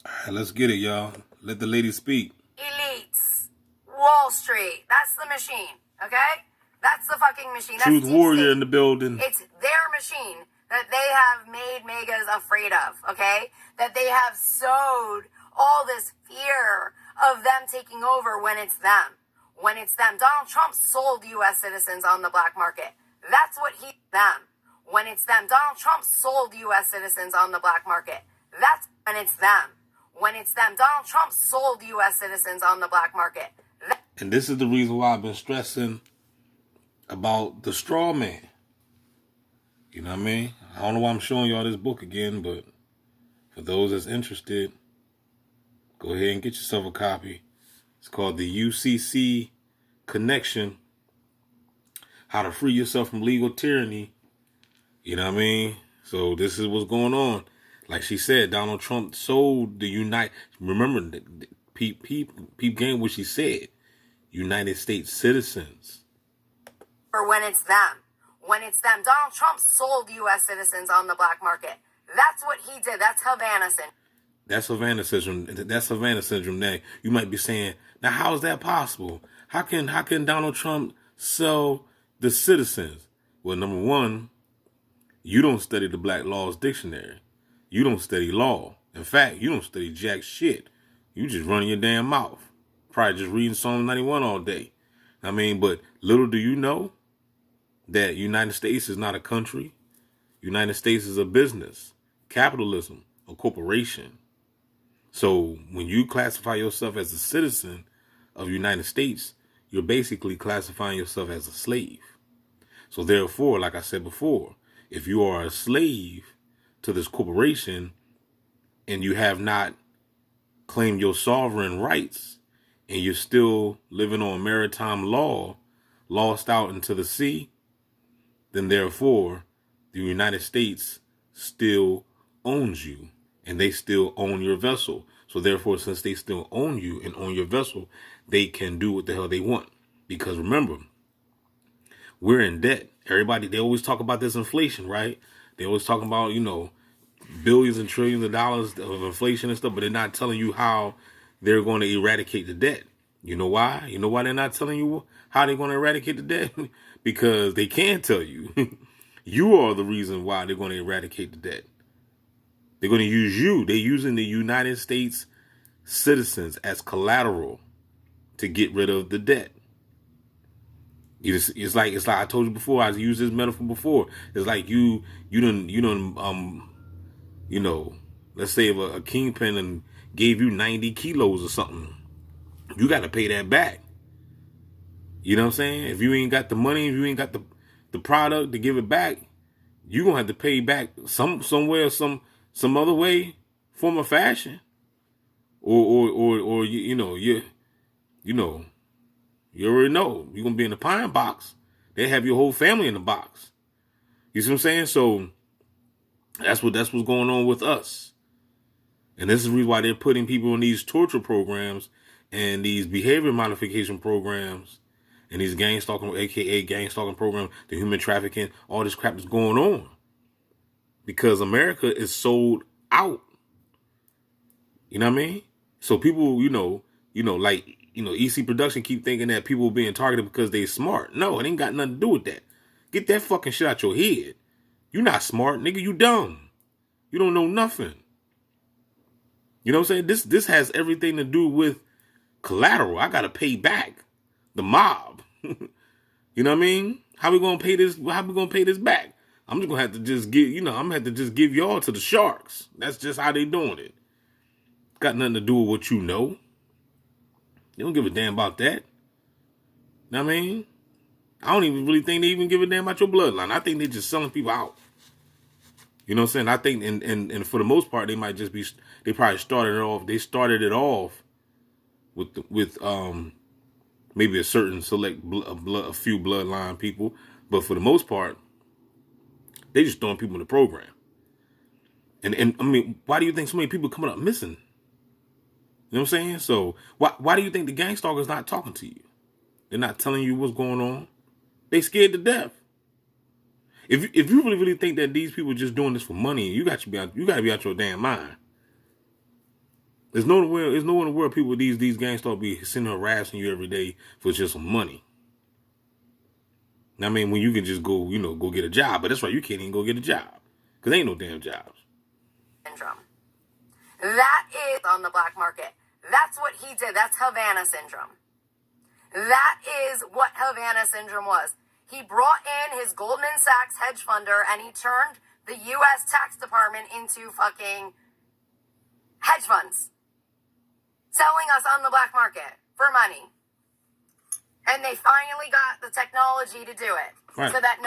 All right, let's get it, y'all. Let the lady speak. Elites. Wall Street. That's the machine, okay? That's the fucking machine. That's Truth deep warrior state. in the building. It's their machine that they have made MAGAs afraid of, okay? That they have sowed all this fear of them taking over when it's them. When it's them. Donald Trump sold U.S. citizens on the black market. That's what them. When it's them. Donald Trump sold U.S. citizens on the black market. That's when it's them. When it's them. Donald Trump sold U.S. citizens on the black market. And this is the reason why I've been stressing about the straw man. You know what I mean? I don't know why I'm showing y'all this book again, but for those that's interested, go ahead and get yourself a copy. It's called The UCC Connection, How to Free Yourself from Legal Tyranny. You know what I mean? So this is what's going on. Like she said, Donald Trump sold the remember, peep game what she said. United States citizens. Or when it's them. When it's them. Donald Trump sold U.S. citizens on the black market. That's what he did. That's Havana syndrome. That's Havana syndrome. That's Havana syndrome. Now you might be saying, now how is that possible? How can Donald Trump sell the citizens? Well, number one, you don't study the Black Laws Dictionary. You don't study law. In fact, you don't study jack shit. You just running your damn mouth. Probably just reading Psalm 91 all day. I mean, but little do you know that United States is not a country. United States is a business, capitalism, a corporation. So when you classify yourself as a citizen of the United States, you're basically classifying yourself as a slave. So therefore, like I said before, if you are a slave to this corporation and you have not claimed your sovereign rights and you're still living on maritime law, lost out into the sea, then therefore the United States still owns you and they still own your vessel. So therefore, since they still own you and own your vessel, they can do what the hell they want. Because remember, we're in debt. Everybody, they always talk about this inflation, right? They always talk about, billions and trillions of dollars of inflation and stuff, but they're not telling you how they're going to eradicate the debt. You know why? You know why they're not telling you how they're going to eradicate the debt? Because they can tell you. You are the reason why they're going to eradicate the debt. They're going to use you. They're using the United States citizens as collateral to get rid of the debt. It's like I told you before. I used this metaphor before. It's like you let's say if a kingpin and gave you 90 kilos or something, you got to pay that back. You know what I'm saying? If you ain't got the money, if you ain't got the product to give it back, you're going to have to pay back somewhere, some other way, form of fashion. Or you already know you're going to be in the pine box. They have your whole family in the box. You see what I'm saying? So that's what's going on with us. And this is the reason why they're putting people in these torture programs and these behavior modification programs and these gangstalking, aka gangstalking program, the human trafficking, all this crap is going on. Because America is sold out. You know what I mean? So people, EC Production keep thinking that people are being targeted because they smart. No, it ain't got nothing to do with that. Get that fucking shit out your head. You not smart, nigga. You dumb. You don't know nothing. You know what I'm saying? This has everything to do with collateral. I gotta pay back the mob. You know what I mean? How we gonna pay this? How we gonna pay this back? I'm just gonna have to just I'm gonna have to just give y'all to the sharks. That's just how they doing it. Got nothing to do with what you know. They don't give a damn about that. Know what I mean? I don't even really think they even give a damn about your bloodline. I think they're just selling people out. You know what I'm saying? I think, and for the most part, they might just be. They probably started it off with maybe a certain select a few bloodline people, but for the most part, they just throwing people in the program. And I mean, why do you think so many people coming up missing? You know what I'm saying? So why do you think the gangstalkers not talking to you? They're not telling you what's going on. They scared to death. If you really think that these people are just doing this for money, you got to be out your damn mind. There's nowhere in the world people these gangsters be sitting harassing you every day for just some money. I mean, when you can just go, go get a job. But that's right, you can't even go get a job. Because ain't no damn jobs. Syndrome. That is on the black market. That's what he did. That's Havana syndrome. That is what Havana syndrome was. He brought in his Goldman Sachs hedge funder and he turned the U.S. tax department into fucking hedge funds. Selling us on the black market for money. And they finally got the technology to do it. Right. So that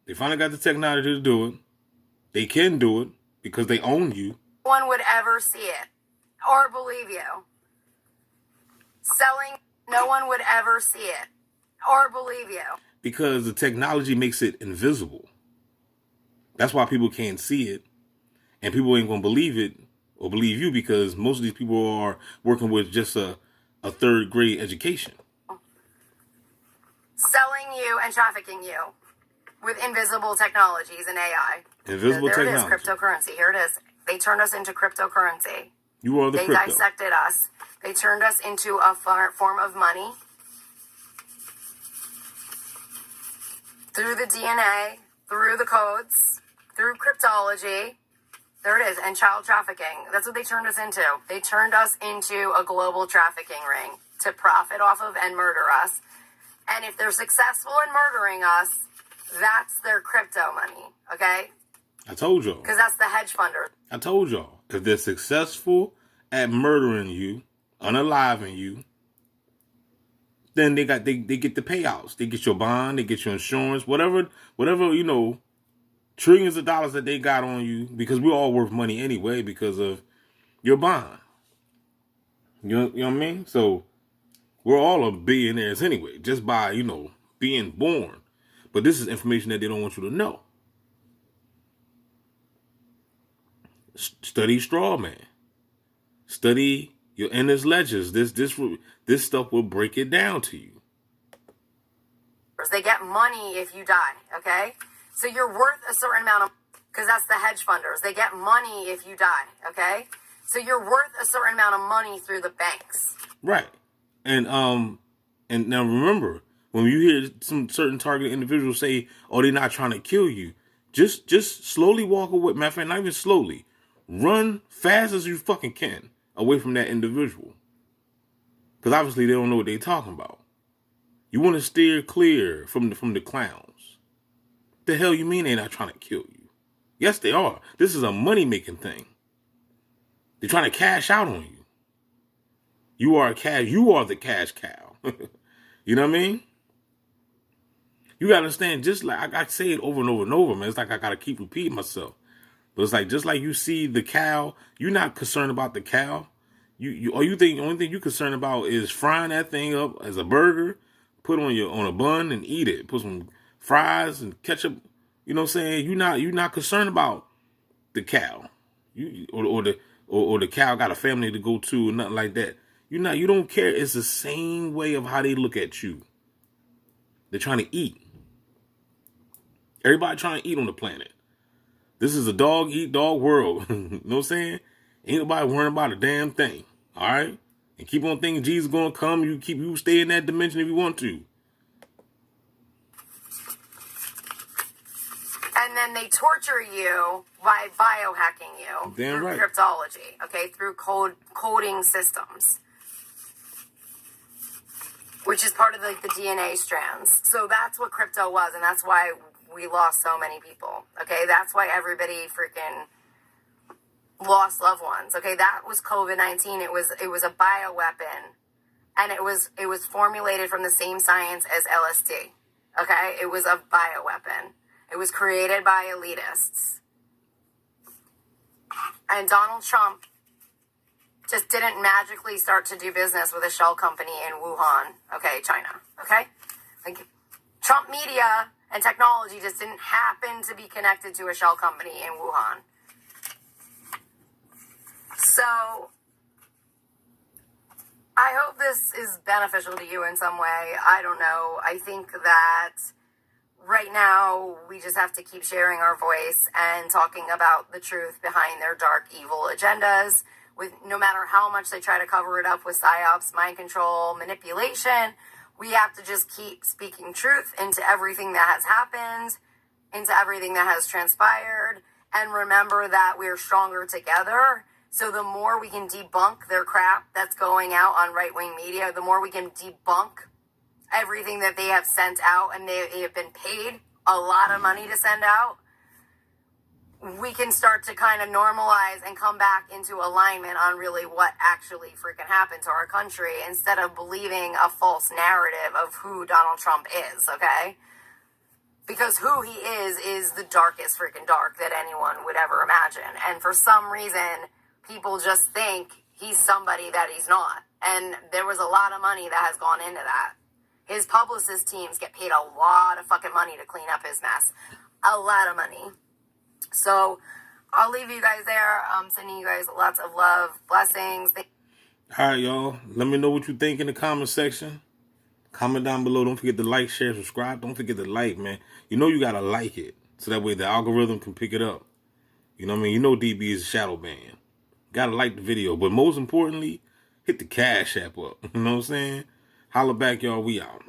They finally got the technology to do it. They can do it because they own you. No one would ever see it or believe you. Selling, no one would ever see it or believe you. Because the technology makes it invisible. That's why people can't see it. And people ain't going to believe it or believe you because most of these people are working with just a third grade education. Selling you and trafficking you with invisible technologies and AI. Invisible technology. There it is, cryptocurrency. Here it is. They turned us into cryptocurrency. You are the They crypto. dissected us. They turned us into a form of money. Through the DNA, through the codes, through cryptology. There it is. And child trafficking. That's what they turned us into. They turned us into a global trafficking ring to profit off of and murder us. And if they're successful in murdering us, that's their crypto money, okay? I told y'all. Because that's the hedge funder. I told y'all. If they're successful at murdering you, unaliving you, then they get the payouts. They get your bond, they get your insurance, whatever, trillions of dollars that they got on you, because we're all worth money anyway because of your bond. You know what I mean? So we're all billionaires anyway, just by, being born. But this is information that they don't want you to know. Study straw man. Study your endless ledgers. This stuff will break it down to you. They get money if you die, okay? So you're worth a certain amount of, because that's the hedge funders. They get money if you die, okay? So you're worth a certain amount of money through the banks. Right. And now remember, when you hear some certain targeted individuals say, "Oh, they're not trying to kill you," just slowly walk away. Matter of fact, not even slowly, run fast as you fucking can away from that individual, because obviously they don't know what they're talking about. You want to steer clear from the clowns. The hell you mean they're not trying to kill you? Yes, they are. This is a money making thing. They're trying to cash out on you. You are the cash cow. You know what I mean? You gotta understand, just like I say it over and over and over, man. It's like I gotta keep repeating myself. But it's like, just like you see the cow, you're not concerned about the cow. You think the only thing you're concerned about is frying that thing up as a burger, put on a bun and eat it. Put some fries and ketchup. You know what I'm saying? You're not concerned about the cow. Or the cow got a family to go to or nothing like that. You don't care. It's the same way of how they look at you. They're trying to eat. Everybody trying to eat on the planet. This is a dog eat dog world. You know what I'm saying? Ain't nobody worrying about a damn thing. All right? And keep on thinking Jesus is going to come. You stay in that dimension if you want to. And then they torture you by biohacking you Damn through right. cryptology, okay, through coding systems, which is part of the DNA strands. So that's what crypto was, and that's why we lost so many people, okay? That's why everybody freaking lost loved ones, okay? That was COVID-19. It was a bioweapon, and it was formulated from the same science as LSD, okay? It was a bioweapon. It was created by elitists. And Donald Trump just didn't magically start to do business with a shell company in Wuhan, okay, China, okay? Like, Trump media and technology just didn't happen to be connected to a shell company in Wuhan. So, I hope this is beneficial to you in some way. I don't know. I think that right now, we just have to keep sharing our voice and talking about the truth behind their dark, evil agendas, with no matter how much they try to cover it up with psyops, mind control, manipulation. We have to just keep speaking truth into everything that has happened, into everything that has transpired, and remember that we're stronger together. So the more we can debunk their crap that's going out on right-wing media, the more we can debunk everything that they have sent out, and they have been paid a lot of money to send out, we can start to kind of normalize and come back into alignment on really what actually freaking happened to our country, instead of believing a false narrative of who Donald Trump is, okay? Because who he is the darkest freaking dark that anyone would ever imagine. And for some reason, people just think he's somebody that he's not. And there was a lot of money that has gone into that. His publicist teams get paid a lot of fucking money to clean up his mess. A lot of money. So I'll leave you guys there. I'm sending you guys lots of love, blessings. All right, y'all. Let me know what you think in the comment section. Comment down below. Don't forget to like, share, subscribe. Don't forget to like, man. You know you got to like it, so that way the algorithm can pick it up. You know what I mean? You know DB is a shadow ban. Got to like the video. But most importantly, hit the Cash App up. You know what I'm saying? Holla back, y'all. We out.